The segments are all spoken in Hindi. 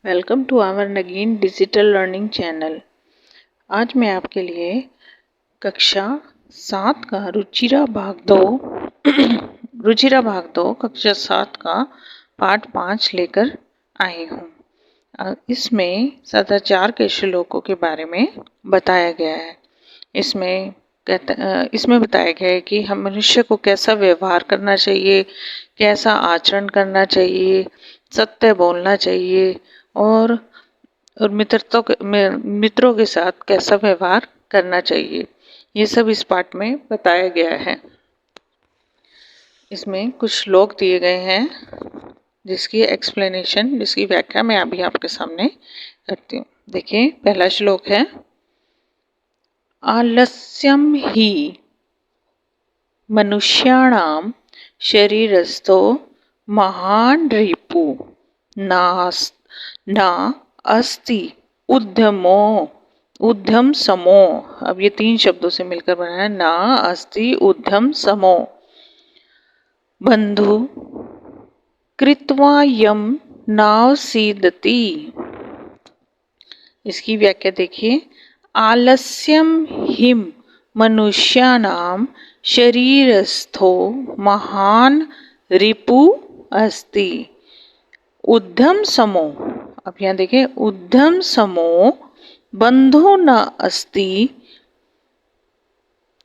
Welcome to our Nageen digital learning channel. आज मैं आपके लिए कक्षा 7 का रुचिरा भाग 2 रुचिरा भाग 2 कक्षा 7 का पाठ 5 लेकर आई हूँ। इसमें सदाचार के श्लोकों के बारे में बताया गया है। इसमें बताया गया है कि हम मनुष्य को कैसा व्यवहार करना चाहिए, कैसा आचरण करना चाहिए, सत्य बोलना चाहिए और मित्रों के साथ कैसा व्यवहार करना चाहिए। ये सब इस पाठ में बताया गया है। इसमें कुछ श्लोक दिए गए हैं जिसकी एक्सप्लेनेशन, जिसकी व्याख्या मैं अभी आपके सामने करती हूँ। देखिए, पहला श्लोक है, आलस्यम ही मनुष्याणाम शरीरस्थो महान रिपु ना अस्ति उद्यम समो। अब ये 3 शब्दों से मिलकर बना है, ना अस्ति उद्यम समो बंधु कृत्वा यम नावसीदति। इसकी व्याख्या देखिए, आलस्यम हिम मनुष्याणाम शरीरस्थो महान रिपु अस्ति उद्यम समो। अब यहाँ देखिए, उद्यम समो बंधो न अस्ति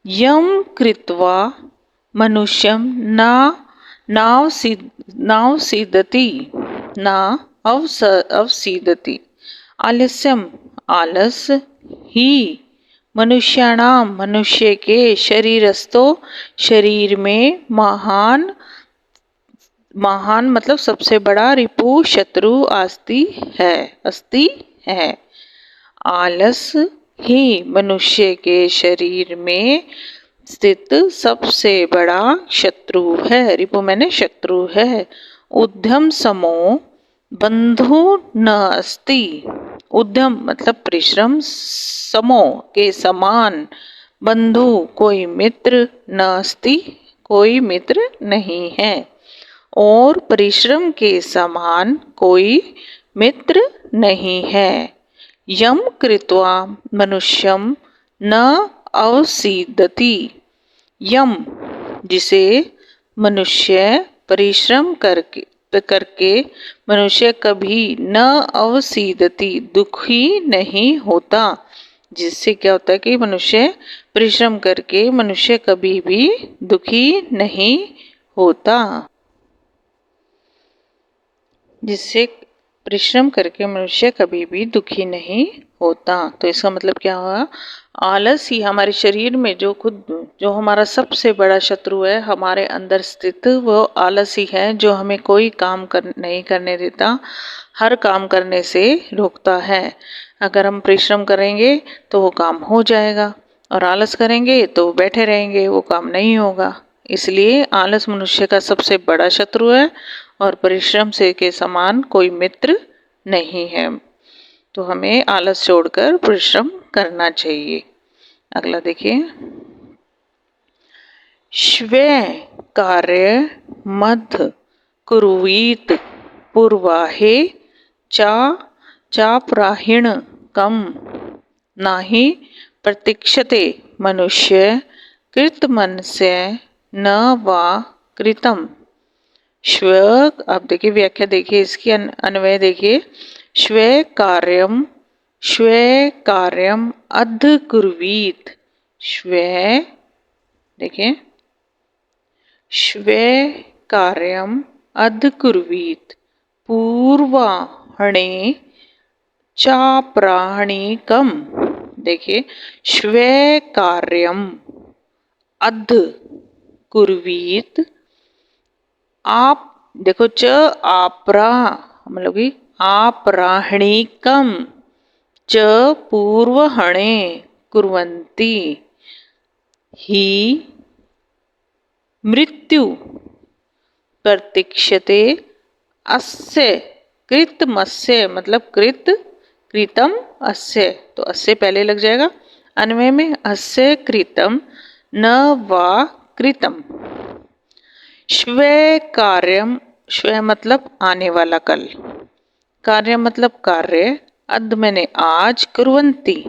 यम कृत्वा मनुष्यम अवसीदति। आलस्यम आलस ही मनुष्याणाम मनुष्य के शरीरस्थो शरीर में महान मतलब सबसे बड़ा रिपु शत्रु अस्ति है। आलस ही मनुष्य के शरीर में स्थित सबसे बड़ा शत्रु है। रिपु मैंने शत्रु है। उद्यम समो बंधु न अस्ति। उद्यम मतलब परिश्रम, समो के समान, बंधु कोई मित्र, न अस्ति कोई मित्र नहीं है, और परिश्रम के समान कोई मित्र नहीं है। यम कृत्वा मनुष्यम न अवसीदति। यम जिसे मनुष्य परिश्रम करके मनुष्य कभी न अवसीदति दुखी नहीं होता। जिससे क्या होता है कि मनुष्य परिश्रम करके मनुष्य कभी भी दुखी नहीं होता। जिससे परिश्रम करके मनुष्य कभी भी दुखी नहीं होता। तो इसका मतलब क्या हुआ? आलस ही हमारे शरीर में जो हमारा सबसे बड़ा शत्रु है, हमारे अंदर स्थित वो आलस ही है, जो हमें कोई काम नहीं करने देता, हर काम करने से रोकता है। अगर हम परिश्रम करेंगे तो वो काम हो जाएगा, और आलस करेंगे तो बैठे रहेंगे, वो काम नहीं होगा। इसलिए आलस मनुष्य का सबसे बड़ा शत्रु है, और परिश्रम से के समान कोई मित्र नहीं है। तो हमें आलस छोड़कर परिश्रम करना चाहिए। अगला देखिए, श्वे कार्य मध्य कुर्वीत पूर्वाहे चाप्राहिण कम नाही प्रतीक्षते मनुष्य कृतमनस्य न वा कृतम। श्व, आप देखिए व्याख्या देखिए, इसकी अन्वय देखिए, श्वे कार्यम अध कुर्वीत। श्वे देखिए, श्वे कार्यम अध कुर्वीत पूर्वाहणे चाप्राहणिकम। देखिए, श्वे कार्यम अध कुर्वीत, आप देखो च आपरा मतलब कि आपराहणिकम च पूर्वहणे कुर्वन्ति ही मृत्यु प्रतीक्षते अस्य कृतमस्य मतलब कृतम अस्य। तो अस्य पहले लग जाएगा अन्वय में, अस्य कृतम न वा कृतम। श्वे कार्यम, श्वे मतलब आने वाला कल, कार्य मतलब कार्य, अद्य मैंने आज, कुर्वन्ति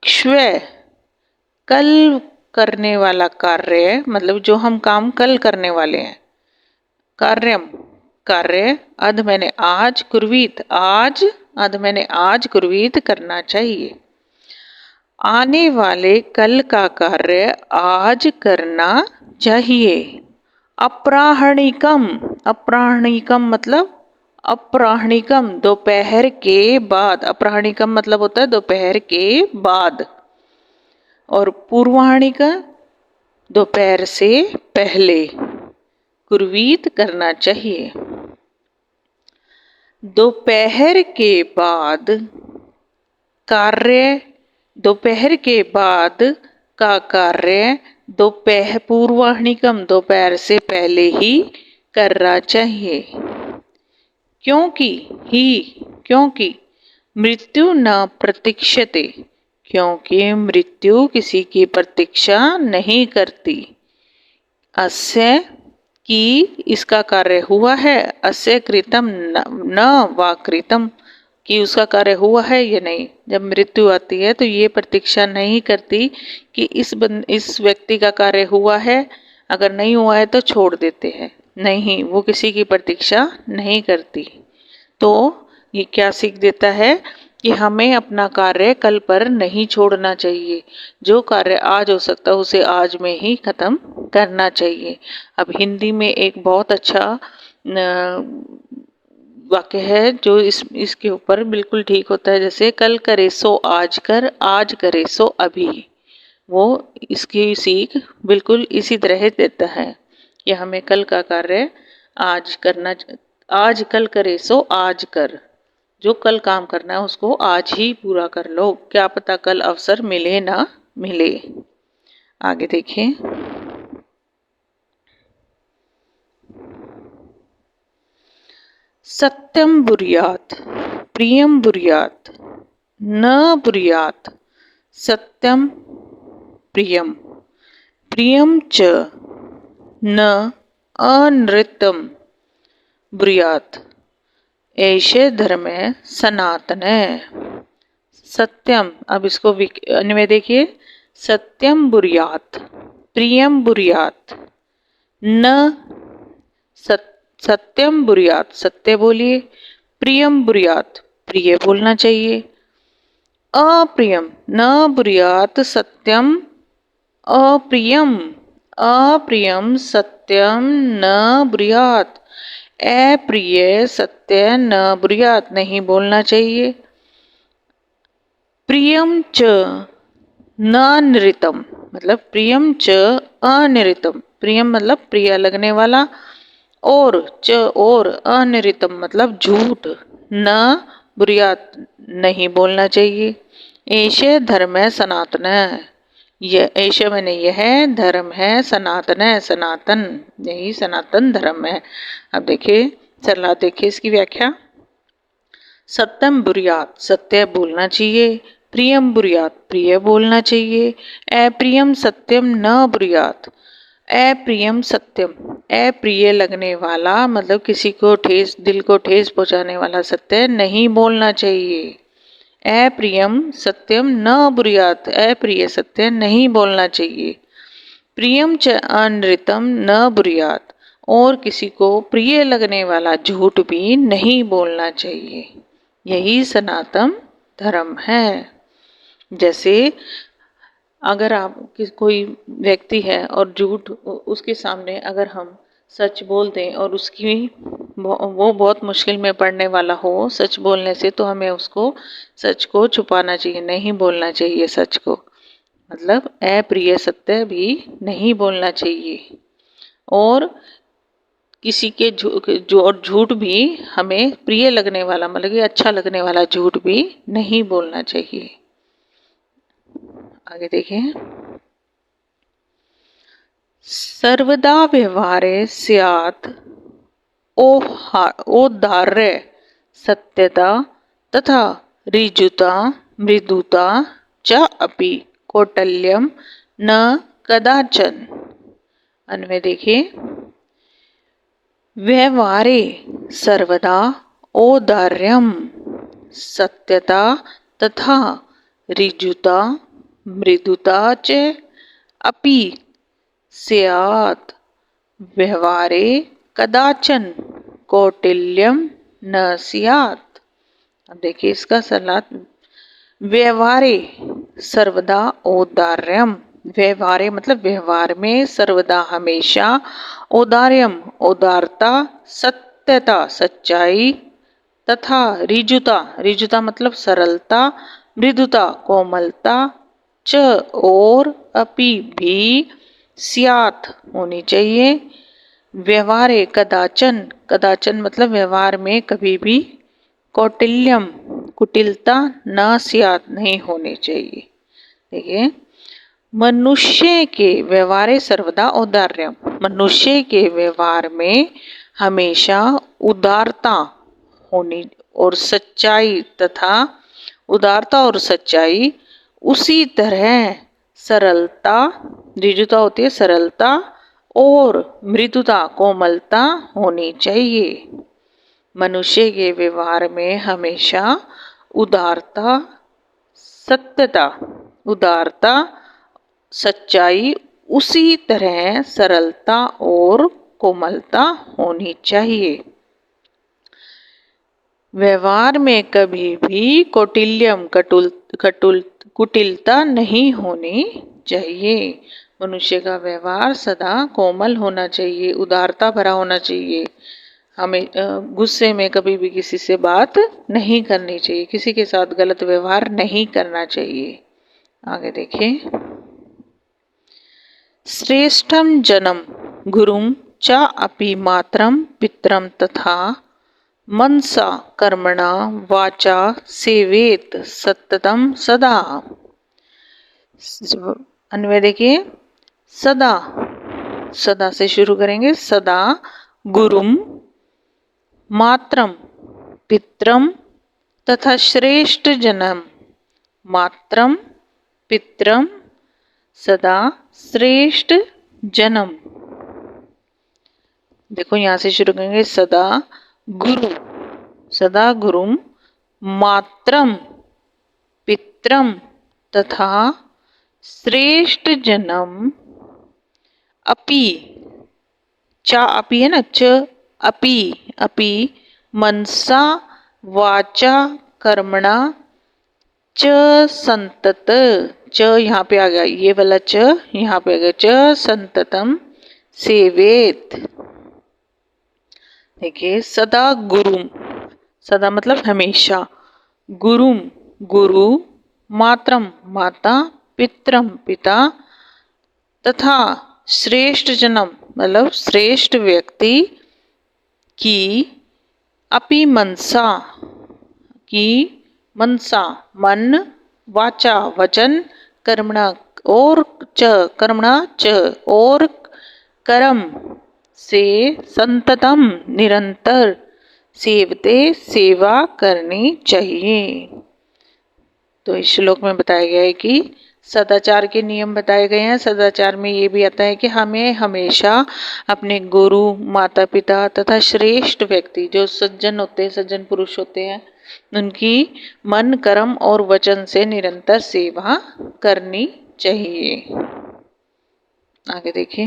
श्व कल करने वाला कार्य, मतलब जो हम काम कल करने वाले हैं। कार्यम कार्य, अद्य मैंने आज, कुर्वीत आज, अद्य मैंने आज कुर्वीत करना चाहिए। आने वाले कल का कार्य आज करना चाहिए। अपराह्निकम, अपराह्निकम मतलब अपराह्निकम दोपहर के बाद, अपराह्निकम मतलब होता है दोपहर के बाद। और पूर्वाह्निका दोपहर से पहले, कुर्वीत करना चाहिए। दोपहर के बाद कार्य, दोपहर के बाद का कार्य दोपहर पूर्वाह्निकम दोपहर से पहले ही करना चाहिए। क्योंकि ही, क्योंकि मृत्यु न प्रतीक्षते, क्योंकि मृत्यु किसी की प्रतीक्षा नहीं करती। अस्य कि इसका कार्य हुआ है, अस्य कृतम न वा कृतम कि उसका कार्य हुआ है या नहीं। जब मृत्यु आती है तो ये प्रतीक्षा नहीं करती कि इस व्यक्ति का कार्य हुआ है, अगर नहीं हुआ है तो छोड़ देते हैं। नहीं, वो किसी की प्रतीक्षा नहीं करती। तो ये क्या सीख देता है कि हमें अपना कार्य कल पर नहीं छोड़ना चाहिए। जो कार्य आज हो सकता है उसे आज में ही खत्म करना चाहिए। अब हिंदी में एक बहुत अच्छा वाक्य है जो इसके ऊपर बिल्कुल ठीक होता है। जैसे कल करे सो आज कर, आज करे सो अभी। वो इसकी सीख बिल्कुल इसी तरह देता है कि हमें कल का कार्य आज करना, आज कल करे सो आज कर। जो कल काम करना है उसको आज ही पूरा कर लो, क्या पता कल अवसर मिले ना मिले। आगे देखिए। सत्यम बुर्यात, प्रियम बुर्यात, न बुर्यात। सत्यम प्रियम, प्रियम च न अनृतम ब्रूयात, ऐसे धर्म है सनातन है। सत्यम, अब इसको अन्य में देखिए। सत्यम बुर्यात, प्रियम बुर्यात, न सत्यम बुर्यात सत्य बोलिए, प्रियम बुर्यात प्रिय बोलना चाहिए। अप्रियम न बुर्यात सत्यम अप्रियम, अप्रियम सत्यम न बुर्यात, अप्रिय सत्य न बुर्यात नहीं बोलना चाहिए। प्रियम च न निरितम, मतलब प्रियम च अनिरितम, प्रियम मतलब प्रिय लगने वाला, और च और अनिरितम मतलब झूठ, न बुर्यात नहीं बोलना चाहिए। ऐसे धर्म है सनातन, यह ऐसे मैंने यह धर्म है सनातन है, सनातन यही सनातन धर्म है। अब देखिए, चला देखिए इसकी व्याख्या। सत्यम बुर्यात सत्य बोलना चाहिए, प्रियम बुर्यात प्रिय बोलना चाहिए, अप्रियम सत्यम न बुर्यात, अप्रियम सत्यम अप्रिय लगने वाला मतलब किसी को ठेस, दिल को ठेस पहुंचाने वाला सत्य नहीं बोलना चाहिए। अप्रियम सत्यम न बुर्यात, अप्रिय सत्य नहीं बोलना चाहिए। प्रियम च अनृतम न बुर्यात, और किसी को प्रिय लगने वाला झूठ भी नहीं बोलना चाहिए। यही सनातन धर्म है। जैसे अगर आप कोई व्यक्ति है और झूठ उसके सामने अगर हम सच बोल दें और उसकी वो बहुत मुश्किल में पड़ने वाला हो सच बोलने से, तो हमें उसको सच को छुपाना चाहिए, नहीं बोलना चाहिए सच को, मतलब अप्रिय सत्य भी नहीं बोलना चाहिए। और किसी के झूठ भी हमें प्रिय लगने वाला मतलब कि अच्छा लगने वाला झूठ भी नहीं बोलना चाहिए। आगे देखें। सर्वदा व्यवहारे स्यात् औदार्य सत्यता तथा ऋजुता मृदुता च अपि कौटल्यम न कदाचन। अन्वय देखिए। व्यवहारे सर्वदा औदार्यम सत्यता तथा ऋजुता मृदुता च अपि स्यात् व्यवहारे कदाचन कौटिल्यम न स्यात्। अब देखिए इसका सलाह। व्यवहारे सर्वदा औदार्यम, व्यवहारे मतलब व्यवहार में, सर्वदा हमेशा, औदार्यम उदारता, सत्यता सच्चाई, तथा ऋजुता, ऋजुता मतलब सरलता, मृदुता कोमलता, च और अपि भी, स्यात् होनी चाहिए, व्यवहारे कदाचन, कदाचन मतलब व्यवहार में कभी भी, कौटिल्यम कुटिलता, न स्यात् नहीं होनी चाहिए। देखिए मनुष्य के व्यवहारे सर्वदा औदार्यम, मनुष्य के व्यवहार में हमेशा उदारता होनी और सच्चाई, तथा उदारता और सच्चाई, उसी तरह सरलता, ऋजुता होती है सरलता, और मृदुता कोमलता होनी चाहिए। मनुष्य के व्यवहार में हमेशा उदारता, सत्यता, उदारता, सच्चाई, उसी तरह सरलता और कोमलता होनी चाहिए। व्यवहार में कभी भी कौटिल्यम कुटिलता नहीं होनी चाहिए। मनुष्य का व्यवहार सदा कोमल होना चाहिए, उदारता भरा होना चाहिए। हमें गुस्से में कभी भी किसी से बात नहीं करनी चाहिए, किसी के साथ गलत व्यवहार नहीं करना चाहिए। आगे देखिए। श्रेष्ठम जन्म गुरुम च अपि मात्रम पित्रम तथा मनसा कर्मणा वाचा सेवेत सततम सदा। अन्वय देखिए। सदा, सदा से शुरू करेंगे। सदा गुरुम मात्रम पित्रम तथा श्रेष्ठ जन्म, मात्रम पित्रम सदा श्रेष्ठ जन्म। देखो यहां से शुरू करेंगे। सदा गुरु, सदा गुरुम मात्रम पित्रम तथा श्रेष्ठ जन्म अपि, चा अपि है ना, च अपि, अपि मनसा वाचा कर्मणा च संतत, च यहाँ पे आ गया, ये वाला च यहाँ पे आ गया, च संततम सेवेत। देखिए सदा गुरुम, सदा मतलब हमेशा, गुरुम गुरु, मात्रम माता, पित्रम पिता, तथा श्रेष्ठ जन्म मतलब श्रेष्ठ व्यक्ति की, अपि मनसा की, मनसा मन, वाचा वचन, कर्मणा और च, कर्मणा च और कर्म से, संततम निरंतर, सेवते सेवा करनी चाहिए। तो इस श्लोक में बताया गया है कि सदाचार के नियम बताए गए हैं। सदाचार में ये भी आता है कि हमें हमेशा अपने गुरु, माता पिता तथा श्रेष्ठ व्यक्ति जो सज्जन होते हैं, सज्जन पुरुष होते हैं, उनकी मन, कर्म और वचन से निरंतर सेवा करनी चाहिए। आगे देखिए।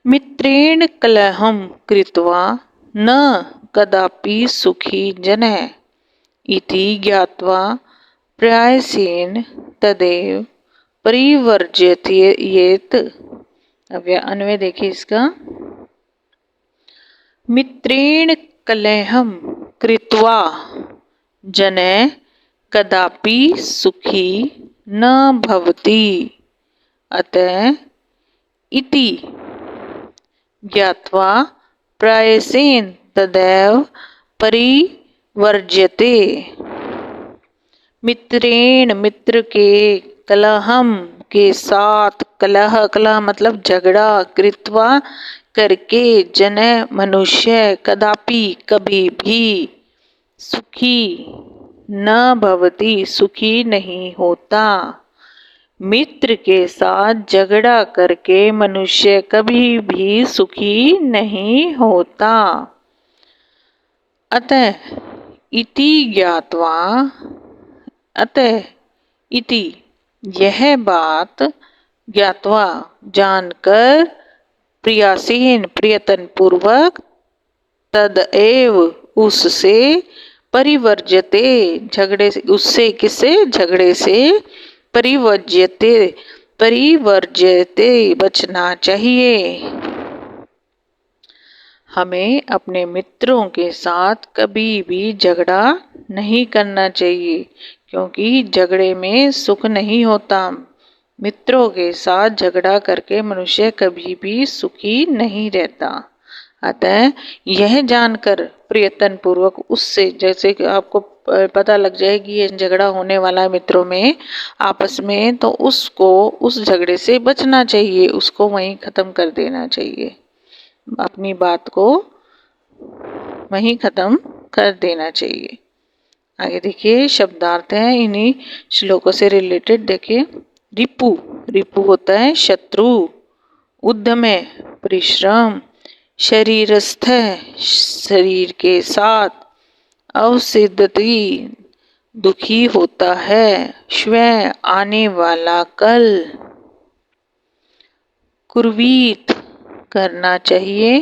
मित्रेण कलहम कृत्वा न कदापि सुखी जनः इति ज्ञात्वा प्रयासेन तदेव परिवर्जयेत। अब अन्वय देखिए इसका। मित्रेण कलहम कृत्वा जनः कदापि सुखी न भवति अतः इति ज्ञात्वा प्रयासेन तदैव परिवर्जयते। मित्रेण मित्र के, कलहम के साथ, कलह, कलह मतलब झगड़ा, कृत्वा करके, जन मनुष्य, कदापि कभी भी, सुखी न भवति सुखी नहीं होता। मित्र के साथ झगड़ा करके मनुष्य कभी भी सुखी नहीं होता। अतः इति ज्ञात्वा, अतः इति यह बात, ज्ञात्वा जानकर, प्रयासेन प्रयत्न पूर्वक, तदएव उससे, परिवर्ज्यते झगड़े से, उससे किससे, झगड़े से, परिवर्ज्यते परिवर्ज्यते बचना चाहिए। हमें अपने मित्रों के साथ कभी भी झगड़ा नहीं करना चाहिए, क्योंकि झगड़े में सुख नहीं होता। मित्रों के साथ झगड़ा करके मनुष्य कभी भी सुखी नहीं रहता। अतः यह जानकर प्रयत्न पूर्वक उससे, जैसे कि आपको पता लग जाए कि ये झगड़ा होने वाला है मित्रों में आपस में, तो उसको उस झगड़े से बचना चाहिए, उसको वहीं खत्म कर देना चाहिए, अपनी बात को वहीं खत्म कर देना चाहिए। आगे देखिए शब्दार्थ है इन्हीं श्लोकों से रिलेटेड। देखिए रिपु, रिपु होता है शत्रु, उद्यम है परिश्रम, शरीरस्थ शरीर के साथ, अवसिद्धति दुखी होता है, श्वः आने वाला कल, कुर्वीत करना चाहिए,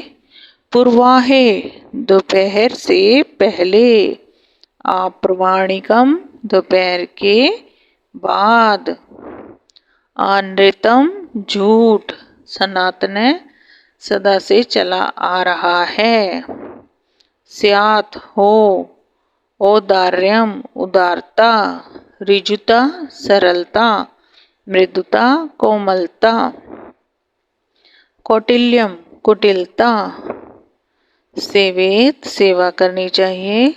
पूर्वाहे दोपहर से पहले, अप्रमाणिकम दोपहर के बाद, अनृतम झूठ, सनातन सदा से चला आ रहा है, स्यात् हो, औदार्यम उदारता, ऋजुता सरलता, मृदुता कोमलता, कौटिल्यम कुटिलता, सेवेत सेवा करनी चाहिए,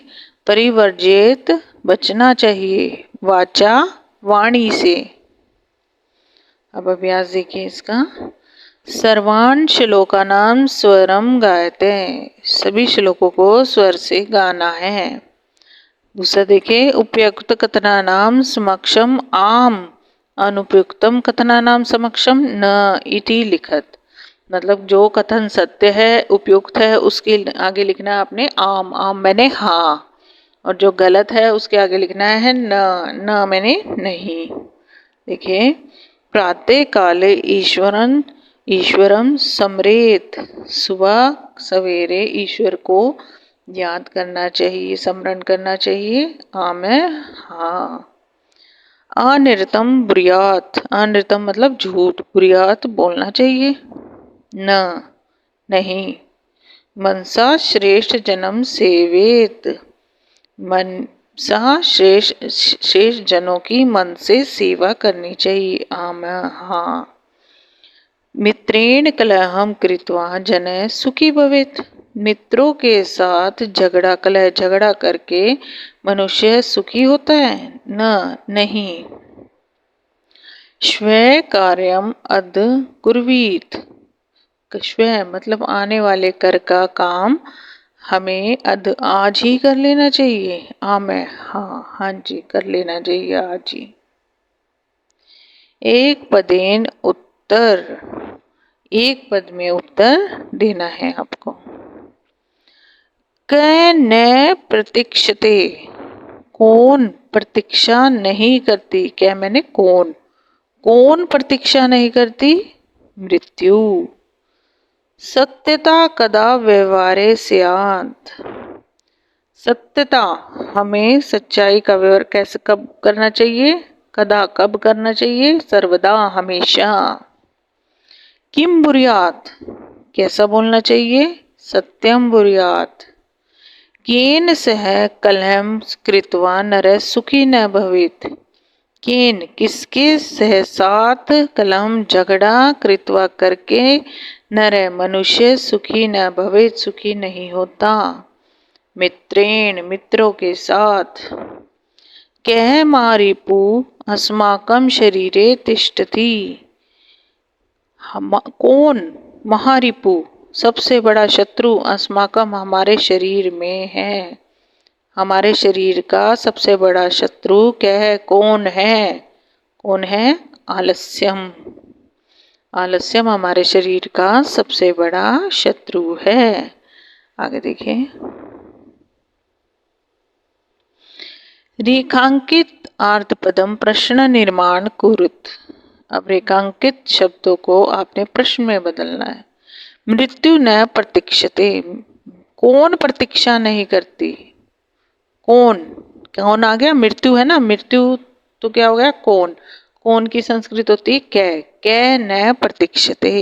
परिवर्जित बचना चाहिए, वाचा वाणी से। अब अभ्यास देखिए इसका। सर्वान् श्लोकानां स्वरम गायते, सभी श्लोकों को स्वर से गाना है। दूसरा देखिए उपयुक्त कथनानां समक्षम आम, अनुपयुक्तम कथनानां समक्षम न इति लिखत, मतलब जो कथन सत्य है उपयुक्त है उसके आगे लिखना है आपने आम, आम मैंने हाँ, और जो गलत है उसके आगे लिखना है न, न मैंने नहीं। देखिए प्रातः काले ईश्वरम समरेत, सुबह सवेरे ईश्वर को याद करना चाहिए, स्मरण करना चाहिए, आम है हाँ। अनिरतम ब्रुयात, अनिरतम मतलब झूठ, ब्रुयात बोलना चाहिए, न नहीं। मनसा श्रेष्ठ जन्म सेवेत, मनसा श्रेष्ठ जनों की मन से सेवा करनी चाहिए, आम हाँ। मित्रेण कलहम कृत्वा जन सुखी भवेत, मित्रों के साथ झगड़ा कलह झगड़ा करके मनुष्य सुखी होता है, न नहीं। श्वः कार्यम अद कुर्वीत, श्वः मतलब आने वाले कर का काम हमें आज ही कर लेना चाहिए, मैं हाँ, हाँ जी कर लेना चाहिए आज ही। एक पदेन उत्तर, एक पद में उत्तर देना है आपको। कै न प्रतीक्षते, कौन प्रतीक्षा नहीं करती, क्या मैंने कौन, कौन प्रतीक्षा नहीं करती, मृत्यु। सत्यता कदा व्यवहारे स्यात्, सत्यता हमें सच्चाई का व्यवहार कैसे कब करना चाहिए, कदा कब करना चाहिए, सर्वदा हमेशा। किम बुर्यात कैसा बोलना चाहिए, सत्यम बुर्यात। केन सह कलहम कृत्वा नरः सुखी न भवेत्, केन किसके सह साथ, कलम झगड़ा, कृत्वा करके, नर मनुष्य सुखी न भवेत् सुखी नहीं होता, मित्रेण मित्रों के साथ। कह मारिपु अस्माकं शरीरे तिष्ठति, कौन, महारिपु सबसे बड़ा शत्रु, अस्माकम हमारे शरीर में है, हमारे शरीर का सबसे बड़ा शत्रु क्या है, कौन है, कौन है, आलस्यम, आलस्यम हमारे शरीर का सबसे बड़ा शत्रु है। आगे देखिए रेखांकित आर्धपदम प्रश्न निर्माण कुरुत। अब रेखांकित शब्दों को आपने प्रश्न में बदलना है। मृत्यु न प्रतीक्षते, कौन प्रतीक्षा नहीं करती? कौन, कौन आ गया, मृत्यु है ना, मृत्यु तो क्या हो गया कौन, कौन की संस्कृत होती है कै न प्रतीक्षते।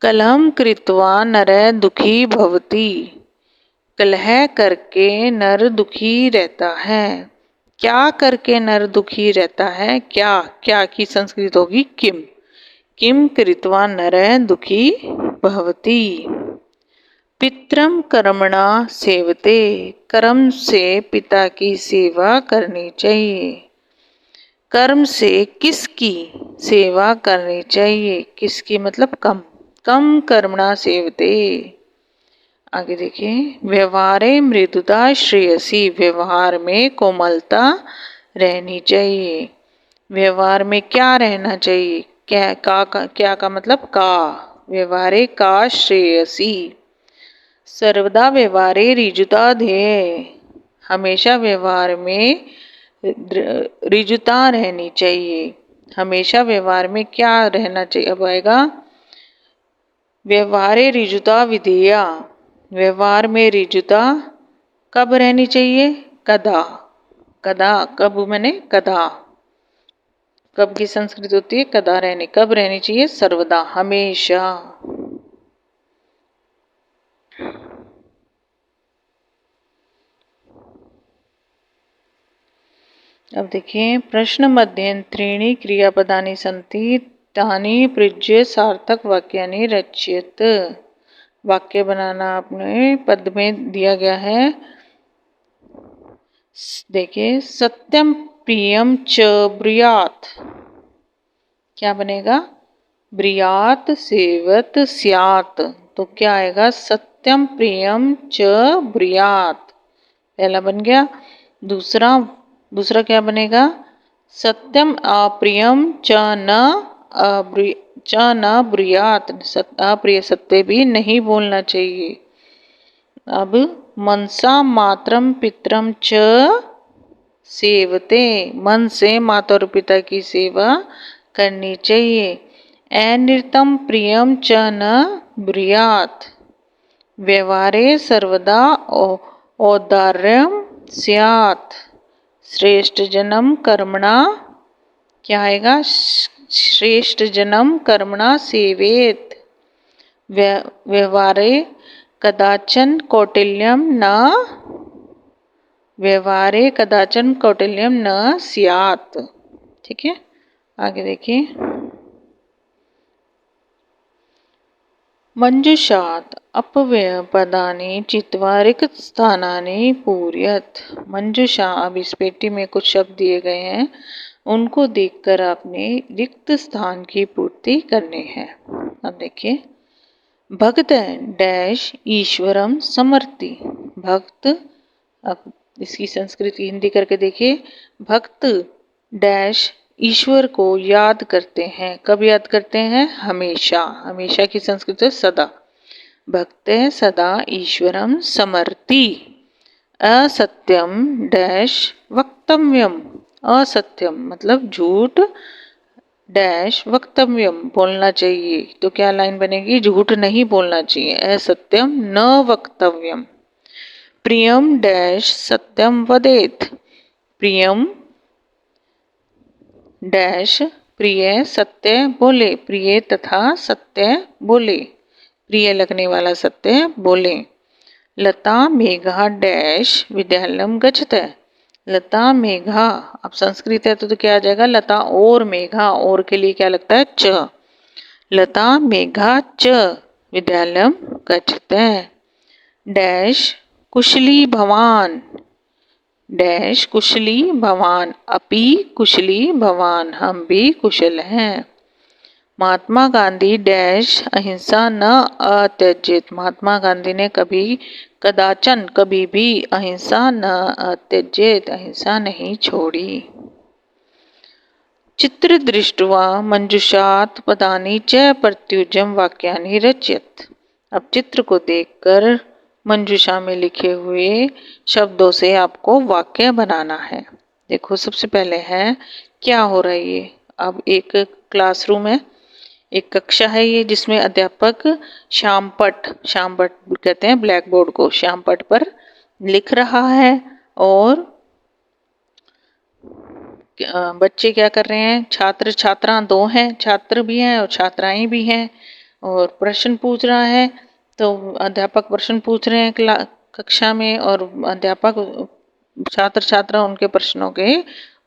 कलहम कृत्वा नर दुखी भवति, कलह करके नर दुखी रहता है। क्या करके नर दुखी रहता है, क्या, क्या की संस्कृत होगी किम, किम कृत्वा नर दुखी भवति। पितरम कर्मणा सेवते, कर्म से पिता की सेवा करनी चाहिए। कर्म से किसकी सेवा करनी चाहिए, किसकी मतलब कम, कम कर्मणा सेवते। आगे देखिए, व्यवहारे मृदुता श्रेयसी, व्यवहार में कोमलता रहनी चाहिए। व्यवहार में क्या रहना चाहिए, क्या क्या का मतलब का, व्यवहारे का श्रेयसी। सर्वदा व्यवहारे रिजुता ध्येय, हमेशा व्यवहार में रिजुता रहनी चाहिए। हमेशा व्यवहार में क्या रहना चाहिए, अब आएगा व्यवहारे रिजुता विधेया, व्यवहार में रिजुता कब रहनी चाहिए, कदा, कदा कब मैंने कदा, कब की संस्कृत होती है कदा रहनी, कब रहनी चाहिए सर्वदा हमेशा। अब देखिए, प्रश्न मध्यंतरीणी क्रियापदानि सन्ति तानि प्रयुज्य सार्थक वाक्यानि रचयत। वाक्य बनाना आपने पद में दिया गया है। देखिए, सत्यम प्रियम च ब्रूयात, क्या बनेगा, ब्रूयात सेवत स्यात्, तो क्या आएगा सत्यम प्रियम च ब्रूयात, पहला बन गया। दूसरा, दूसरा क्या बनेगा, सत्यम अप्रियम च न ब्रूयात, अप्रिय सत्य भी नहीं बोलना चाहिए। अब मनसा मातरम पितरम च सेवते, मन से माता और पिता की सेवा करनी चाहिए। अनृतम प्रियम च न ब्रूयात, व्यवहारे सर्वदा औदार्यम स्यात्। श्रेष्ठ जन्म कर्मणा, क्या आएगा, श्रेष्ठ जन्म कर्मणा सेवेत। व्यवहारे कदाचन कौटिल्यम न, व्यवहारे कदाचन कौटिल्यम न स्यात्। ठीक है, आगे देखिए, मंजुषात अपव्यय पदानि चित्वा रिक्त स्थानानि पूर्यत। मंजुषा, अब इस पेटी में कुछ शब्द दिए गए हैं, उनको देखकर आपने रिक्त स्थान की पूर्ति करनी है। अब देखिए, भक्त डैश ईश्वरम समर्ति, भक्त, अब इसकी संस्कृत हिंदी करके देखिए, भक्त डैश ईश्वर को याद करते हैं, कब याद करते हैं, हमेशा, हमेशा की संस्कृत है सदा। भक्त सदा ईश्वरम समर्ति। असत्यम डैश वक्तव्यम, असत्यम मतलब झूठ, डैश वक्तव्यम बोलना चाहिए, तो क्या लाइन बनेगी, झूठ नहीं बोलना चाहिए, असत्यम न वक्तव्यम। प्रियम डैश सत्यम वदेत, प्रियम डैश प्रिय सत्य बोले, प्रिय तथा सत्य बोले, प्रिय लगने वाला सत्य बोले। लता मेघा डैश विद्यालयम गच्छते, लता मेघा, अब संस्कृत है तो क्या आ जाएगा, लता और मेघा, और के लिए क्या लगता है च, लता मेघा च विद्यालयम गच्छते। डैश कुशली भवान, डैश कुशली भवान, अपि कुशली भवान, हम भी कुशल हैं। महात्मा गांधी डैश अहिंसा न अत्यजित, महात्मा गांधी ने कभी कदाचन कभी भी अहिंसा न अत्यजित, अहिंसा नहीं छोड़ी। चित्र दृष्ट्वा मंजुषात पदानि च प्रत्युजम वाक्यानि रचयत। अब चित्र को देखकर मंजुषा में लिखे हुए शब्दों से आपको वाक्य बनाना है। देखो सबसे पहले है क्या हो रहा है ये। अब एक क्लासरूम है, एक कक्षा है ये, जिसमें अध्यापक श्यामपट्ट कहते हैं ब्लैक बोर्ड को, श्यामपट्ट पर लिख रहा है। और बच्चे क्या कर रहे हैं, छात्र छात्रा दो हैं, छात्र भी हैं और छात्राएं भी हैं। और प्रश्न पूछ रहा है, तो अध्यापक प्रश्न पूछ रहे हैं कक्षा में, और अध्यापक छात्र छात्रा उनके प्रश्नों के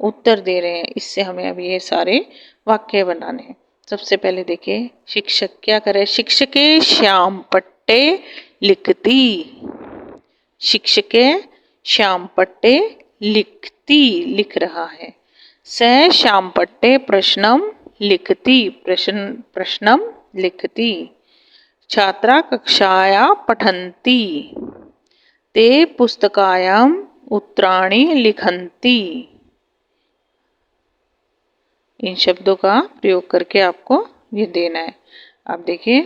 उत्तर दे रहे हैं। इससे हमें अभी ये सारे वाक्य बनाने हैं। सबसे पहले देखिए शिक्षक क्या करे, शिक्षके श्याम पट्टे लिखती, शिक्षके श्याम पट्टे लिखती, लिख रहा है। स श्याम पट्टे प्रश्नम लिखती, प्रश्नम लिखती। छात्रा कक्षाया पठन्ति, ते पुस्तकायां उत्तराणि लिखन्ति। इन शब्दों का प्रयोग करके आपको ये देना है। आप देखिए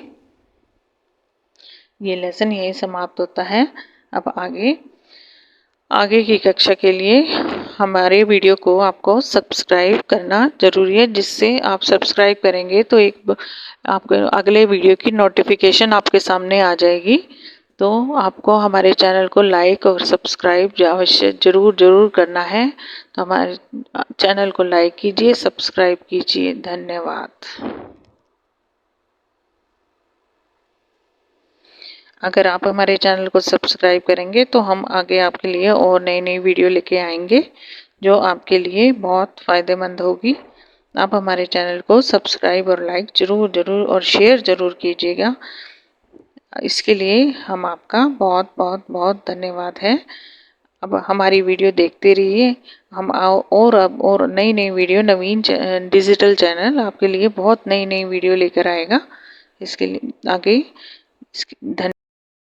ये लेसन यही समाप्त होता है। अब आगे की कक्षा के लिए हमारे वीडियो को आपको सब्सक्राइब करना जरूरी है, जिससे आप सब्सक्राइब करेंगे तो आपको अगले वीडियो की नोटिफिकेशन आपके सामने आ जाएगी। तो आपको हमारे चैनल को लाइक और सब्सक्राइब अवश्य जरूर करना है। तो हमारे चैनल को लाइक कीजिए, सब्सक्राइब कीजिए। धन्यवाद। अगर आप हमारे चैनल को सब्सक्राइब करेंगे तो हम आगे आपके लिए और नई वीडियो लेके आएंगे, जो आपके लिए बहुत फ़ायदेमंद होगी। आप हमारे चैनल को सब्सक्राइब और लाइक जरूर और शेयर जरूर कीजिएगा। इसके लिए हम आपका बहुत धन्यवाद है। अब हमारी वीडियो देखते रहिए। हम और नई वीडियो, नवीन डिजिटल चैनल आपके लिए बहुत नई वीडियो लेकर आएगा। इसके लिए आगे धन्यवाद।